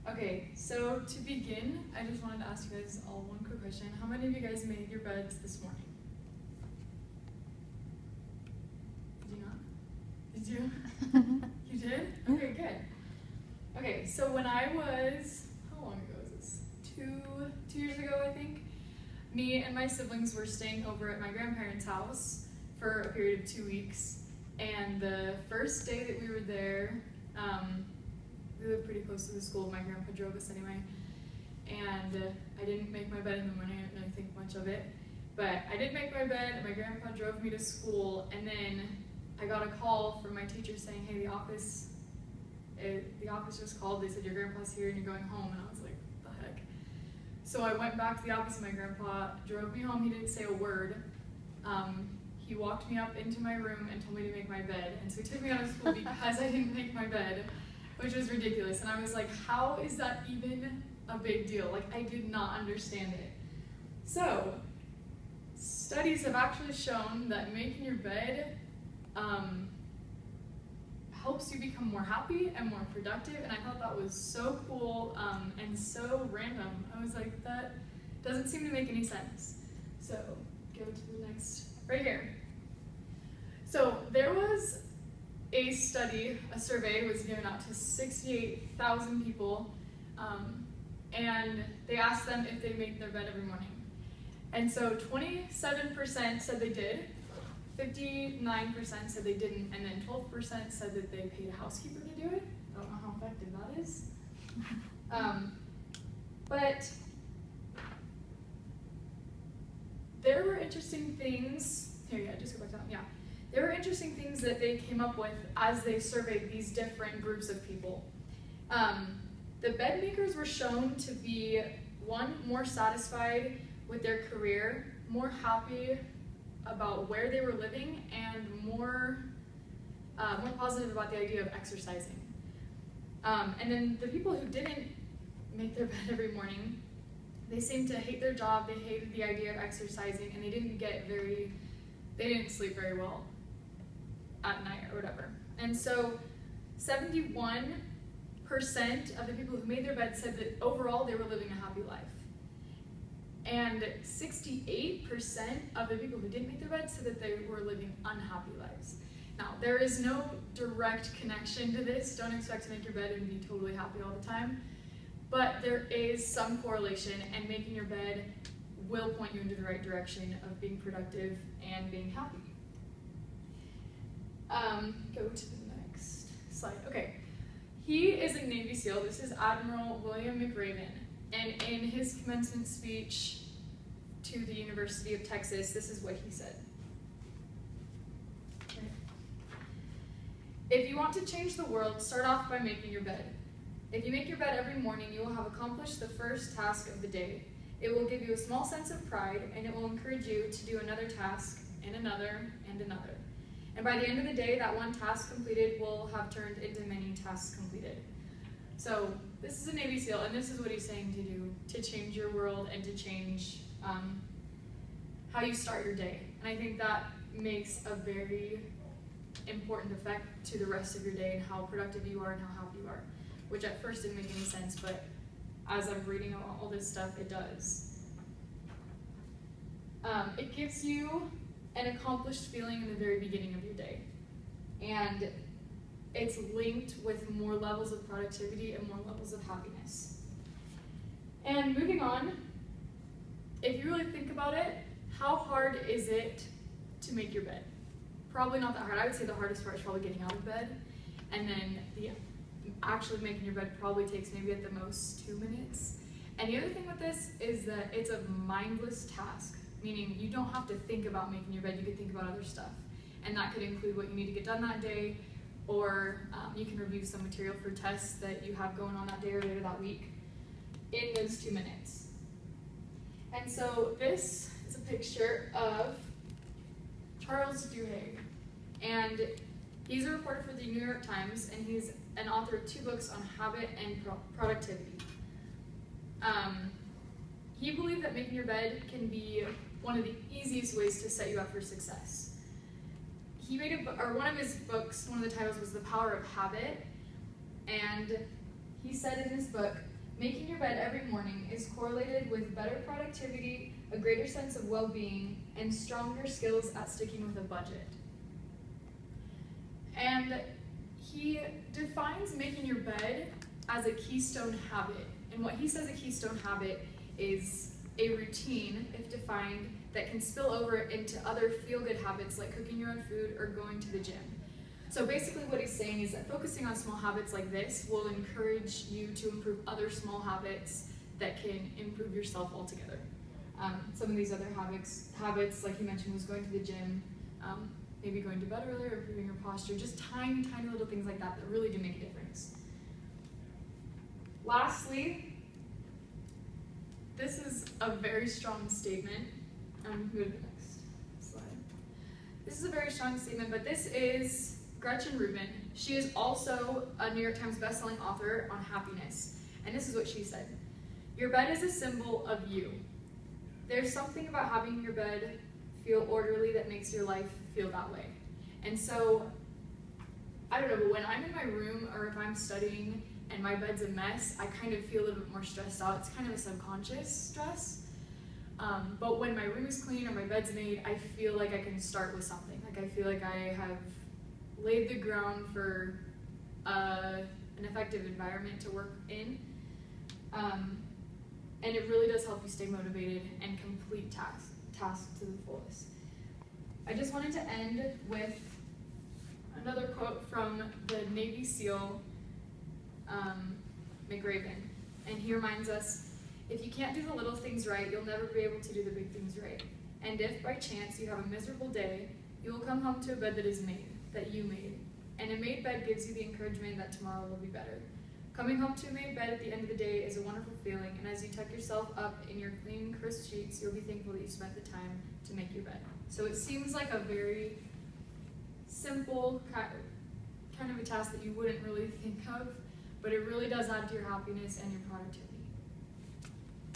Okay, so to begin, I just wanted to ask you guys all one quick question. How many of you guys made your beds this morning? Did you not? Did you? You did? Okay, good. Okay, so when I was, how long ago was this? Two years ago, I think. Me and my siblings were staying over at my grandparents' house for a period of 2 weeks. And the first day that we were there, we lived pretty close to the school. My grandpa drove us anyway. And I didn't make my bed in the morning. I didn't really think much of it. But I did make my bed, and my grandpa drove me to school. And then I got a call from my teacher saying, hey, the office just called. They said, your grandpa's here and you're going home. And I was like, what the heck? So I went back to the office, and my grandpa drove me home. He didn't say a word. He walked me up into my room and told me to make my bed. And so he took me out of school because I didn't make my bed, which was ridiculous. And I was like, how is that even a big deal? Like, I did not understand it. So, studies have actually shown that making your bed helps you become more happy and more productive. And I thought that was so cool and so random. I was like, that doesn't seem to make any sense. So, go to the next, right here. So, there was a study, a survey was given out to 68,000 people, and they asked them if they made their bed every morning. And so 27% said they did, 59% said they didn't, and then 12% said that they paid a housekeeper to do it. I don't know how effective that is. But there were interesting things, just go back down, There were interesting things that they came up with as they surveyed these different groups of people. The bed makers were shown to be, one, more satisfied with their career, more happy about where they were living, and more positive about the idea of exercising. And then the people who didn't make their bed every morning, they seemed to hate their job, they hated the idea of exercising, and they didn't sleep very well at night or whatever. And so 71% of the people who made their bed said that overall they were living a happy life. And 68% of the people who didn't make their bed said that they were living unhappy lives. Now, there is no direct connection to this. Don't expect to make your bed and be totally happy all the time. But there is some correlation, and making your bed will point you into the right direction of being productive and being happy. Go to the next slide. Okay. He is a Navy SEAL. This is Admiral William McRaven. And in his commencement speech to the University of Texas, this is what he said. Okay. If you want to change the world, start off by making your bed. If you make your bed every morning, you will have accomplished the first task of the day. It will give you a small sense of pride, and it will encourage you to do another task, and another, and another. And by the end of the day, that one task completed will have turned into many tasks completed. So this is a Navy SEAL, and this is what he's saying to do to change your world and to change how you start your day. And I think that makes a very important effect to the rest of your day and how productive you are and how happy you are, which at first didn't make any sense, but as I'm reading all this stuff, it does. It gives you an accomplished feeling in the very beginning of your day. And it's linked with more levels of productivity and more levels of happiness. And moving on, if you really think about it, how hard is it to make your bed? Probably not that hard. I would say the hardest part is probably getting out of bed. And then actually making your bed probably takes maybe at the most 2 minutes. And the other thing with this is that it's a mindless task, meaning you don't have to think about making your bed, you can think about other stuff. And that could include what you need to get done that day, or you can review some material for tests that you have going on that day or later that week in those 2 minutes. And so this is a picture of Charles Duhigg. And he's a reporter for the New York Times, and he's an author of 2 books on habit and productivity. He believed that making your bed can be one of the easiest ways to set you up for success. He made one of his books, one of the titles was The Power of Habit, and he said in his book, Making your bed every morning is correlated with better productivity, a greater sense of well-being, and stronger skills at sticking with a budget. And he defines making your bed as a keystone habit. And what he says a keystone habit is a routine, if defined, that can spill over into other feel-good habits like cooking your own food or going to the gym. So basically what he's saying is that focusing on small habits like this will encourage you to improve other small habits that can improve yourself altogether. Some of these other habits, like he mentioned, was going to the gym, maybe going to bed earlier, improving your posture, just tiny, tiny little things like that that really do make a difference. Lastly, this is a very strong statement. Move to the next slide. This is a very strong statement, but this is Gretchen Rubin. She is also a New York Times bestselling author on happiness. And this is what she said. Your bed is a symbol of you. There's something about having your bed feel orderly that makes your life feel that way. And so, I don't know, but when I'm in my room or if I'm studying and my bed's a mess, I kind of feel a little bit more stressed out. It's kind of a subconscious stress. But when my room is clean or my bed's made, I feel like I can start with something. Like I feel like I have laid the ground for an effective environment to work in. And it really does help you stay motivated and complete tasks to the fullest. I just wanted to end with another quote from the Navy SEAL McRaven. And he reminds us, if you can't do the little things right, you'll never be able to do the big things right. And if by chance you have a miserable day, you will come home to a bed that is made, that you made. And a made bed gives you the encouragement that tomorrow will be better. Coming home to a made bed at the end of the day is a wonderful feeling, and as you tuck yourself up in your clean, crisp sheets, you'll be thankful that you spent the time to make your bed. So it seems like a very simple kind of a task that you wouldn't really think of, but it really does add to your happiness and your productivity.